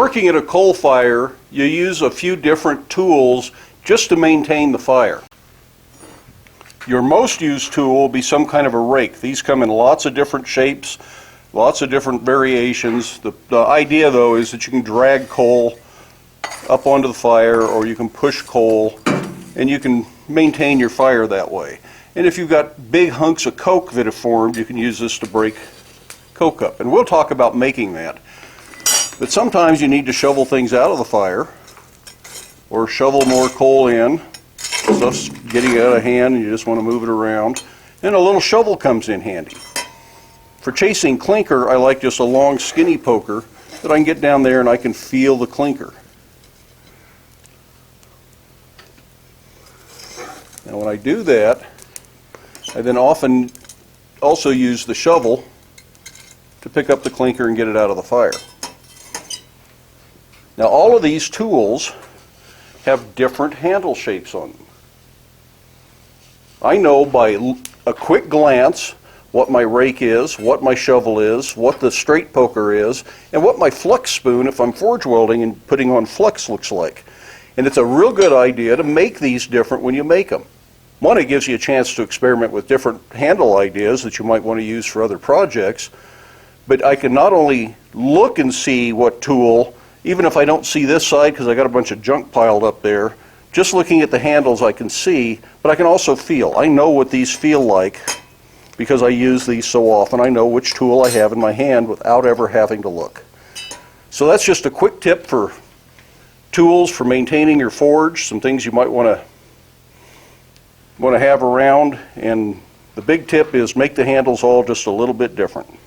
working at a coal fire, you use a few different tools just to maintain the fire. Your most used tool will be some kind of a rake. These come in lots of different shapes, lots of different variations. The idea, though, is that you can drag coal up onto the fire, or you can push coal, and you can maintain your fire that way. And if you've got big hunks of coke that have formed, you can use this to break coke up. And we'll talk about making that. But sometimes you need to shovel things out of the fire, or shovel more coal in. Stuff's getting out of hand and you just want to move it around. And a little shovel comes in handy. For chasing clinker, I like just a long skinny poker that I can get down there and I can feel the clinker. Now when I do that, I then often also use the shovel to pick up the clinker and get it out of the fire. Now all of these tools have different handle shapes on them. I know by a quick glance what my rake is, what my shovel is, what the straight poker is, and what my flux spoon, if I'm forge welding and putting on flux, looks like. And it's a real good idea to make these different when you make them. One, it gives you a chance to experiment with different handle ideas that you might want to use for other projects, but I can not only look and see what tool, even if I don't see this side because I got a bunch of junk piled up there, just looking at the handles I can see, but I can also feel. I know what these feel like because I use these so often. I know which tool I have in my hand without ever having to look. So that's just a quick tip for tools for maintaining your forge, some things you might want to have around, and the big tip is make the handles all just a little bit different.